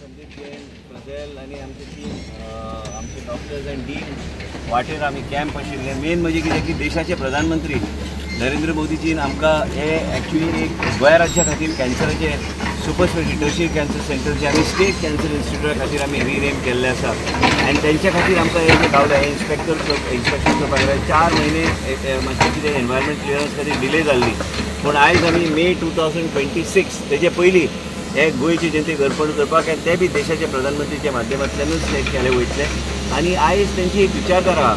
संदीप जैन प्रजेल आणि आमची टीम आमचे डॉक्टर्स अँड डीन वाटेर आमी कॅम्प आशिल्ले. मेन म्हणजे कितें की देशाचे प्रधानमंत्री नरेंद्र मोदीजीन आमकां हे एक्चुअली एक गोंय राज्या खातीर कॅन्सराचे सुपर स्पेशलिटी टर्शियरी कॅन्सर सेंटरचे आमी स्टेट कॅन्सर इन्स्टिट्यूटा खातीर आमी रिनेम केल्ले आसा आनी तेंच्या खातीर आमकां हे जे गावलें हे इन्स्पेक्शन करपाक जाय. 4 म्हयने मातशें कितें एनवायरमेंट क्लियरन्स खातीर डिले जाल्ली, पूण आयज आमी मे 2026 तेजे पयलीं हे गोंयची जनतेक अर्पण करपाक आनी ते बी देशाच्या प्रधानमंत्रीच्या माध्यमांतल्यानूच ते केले वयतले. आनी आयज तेंची एक विचारधारा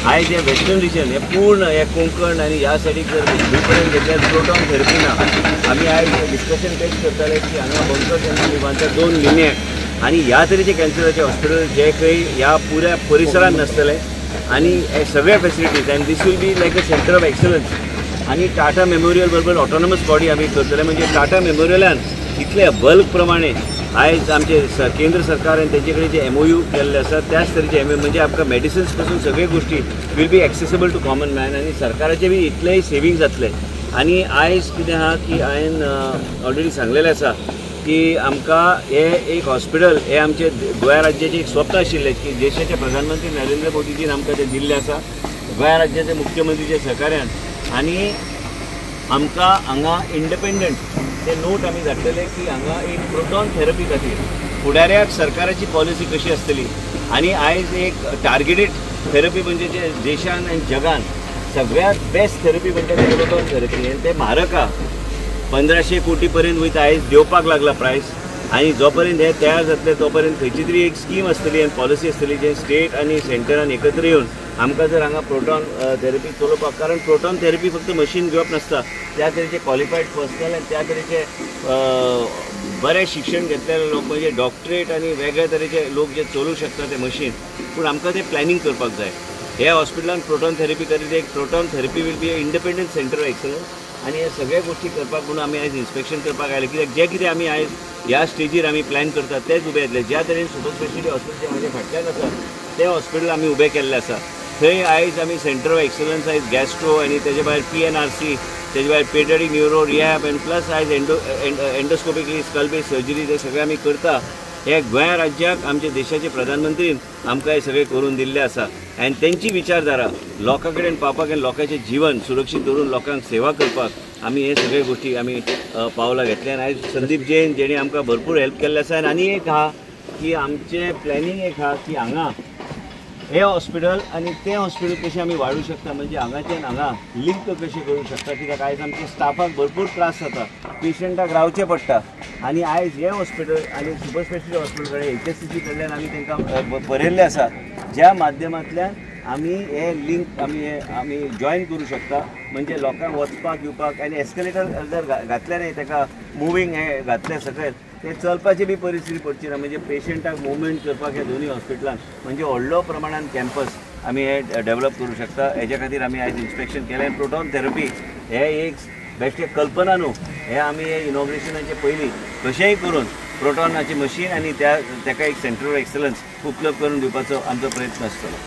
आयज हे वेस्टर्न रिजन हे पूर्ण हे कोंकण आनी ह्या सायडीक जर खंय पर्यंत घेतल्यार प्रोटॉन थेरपी ना. आमी आयज डिस्कशन तेच करताले की हांगा बंकर कॅन्सर बांदता 2 लिन्याक आनी ह्या तरेचे कॅन्सराचे हॉस्पिटल जे खंय ह्या पुऱ्या परिसरांत नासतले आनी हे सगळे facilities and this will be like a centre of excellence. आनी टाटा मेमोरियल बरोबर ऑटोनॉमस बॉडी आमी करतले म्हणजे टाटा मेमोरियलान इतले बल्क प्रमाणे आयज आमचे केंद्र सरकार आनी तेंचे कडेन जे MOU केल्ले आसा त्याच तरेचे MOU म्हणजे आमकां मेडिसिन्स पासून सगळे गोष्टी will be accessible to common man आनी सरकाराचे बी इतलेय सेविंग जातले. आनी आयज कितें आहा की हांवें ऑलरेडी सांगलेलें आसा की आमकां हे एक हॉस्पिटल हे आमचे गोंय राज्याचें एक स्वप्न आशिल्लें की देशाचे प्रधानमंत्री नरेंद्र मोदीजीन आमकां ते दिल्लें आसा गोंय राज्याचे मुख्यमंत्रीच्या सहकार्यान. आनी आमकां हांगा इंडिपेंडंट ते नोट आमी धाडटले की हांगा एक प्रोटॉन थेरपी खातीर फुडाऱ्याक सरकाराची पॉलिसी कशी आसतली आनी आयज एक टार्गेटेड थेरपी म्हणजे जे देशान आनी जगान सगळ्यात बेस्ट थेरपी म्हणटा ते प्रोटॉन थेरपी आनी ते म्हारग आहा. 1500 कोटी पर्यंत वयता आयज देवपाक लागला प्रायस. आनी जो पर्यंत हे तयार जातले तो पर्यंत खंयची तरी एक स्कीम आसतली आनी पॉलिसी आसतली जे स्टेट आनी सेंटरान एकत्र येवन आमकां जर हांगा प्रोटॉन थेरपी चलोवपाक, कारण प्रोटॉन थेरपी फक्त मशीन घेवप नासता, त्या तरेचे क्वॉलिफायड पर्सनल आनी त्या तरेचे बरें शिक्षण घेतलेले लोक म्हणजे डॉक्टरेट आनी वेगळ्या तरेचे लोक जे चलोवंक शकता ते मशीन. पूण आमकां ते प्लॅनिंग करपाक जाय. हे हॉस्पिटलान प्रोटॉन थेरपी खातीर एक proton therapy will be independent centre of excellence आनी हे सगळे गोष्टी करपाक म्हणून आमी आयज इन्स्पेक्शन करपाक आयले. कित्याक जे कितें आमी आयज ह्या स्टेजीर आमी प्लॅन करतात तेच उबे येतले. ज्या तरेन सुपर स्पेशलिटी हॉस्पिटल म्हाज्या फाटल्यान आसा ते हॉस्पिटल आमी उबे केल्ले आसा. थंय आयज आमी सेंटर ऑफ एक्सलन्स आयज गॅस्ट्रो आनी तेजे भायर PNRC तेजे भायर पेडियाट्रिक न्यूरो रिहॅब आनी प्लस आयज एंडोस्कोपिकली स्कल बेस सर्जरी ते सगळे आमी करता. हे गोंय राज्याक आमचे देशाचे प्रधानमंत्रीन आमकां हे सगळे करून दिल्ले आसा आनी तेंची विचारधारा लोकां कडेन पावपाक आनी लोकांचें जीवन सुरक्षीत दवरून लोकांक सेवा करपाक आमी हे सगळे गोष्टी आमी पावलां घेतले. आनी आयज संदीप जैन जेणी आमकां भरपूर हेल्प केल्ले आसा. आनी एक आहा की आमचे प्लॅनिंग एक आहा की हांगा हे हॉस्पिटल आनी तें हॉस्पिटल कशें आमी वाडूं शकता म्हणजे हांगाच्यान हांगा लिंक कशें करूंक शकता. कित्याक आयज आमच्या स्टाफाक भरपूर त्रास जाता, पेशंटाक रावचें पडटा आनी आयज हे हॉस्पिटल आनी सुपर स्पेशलिटी हॉस्पिटल कडेन HSCC कडल्यान आमी तांकां बरयल्ले आसा ज्या माध्यमांतल्यान आमी हे लिंक आमी जॉयन करूं शकता. म्हणजे लोकांक वचपाक येवपाक आनी एस्केलेटर जर घातले न्ही ताका मुवींग हे घातले सकयल ते चलपाची बी परिस्थिती पडची ना. म्हणजे पेशंटाक मुवमेंट करपाक हे दोनूय हॉस्पिटलान म्हणजे व्हडलो प्रमाणान कॅम्पस आमी हे डेवलप करूं शकता. हेच्या खातीर आमी आयज इन्स्पेक्शन केलें. प्रोटॉन थेरपी हे एक बेश्ट कल्पना न्हू, हे आमी हे इनॉग्रेशनाचे पयलीं कशेंय करून प्रोटॉनाची मशीन आनी ताका एक सेंटर ऑफ एक्सलन्स उपलब्ध करून दिवपाचो आमचो प्रयत्न आसतलो.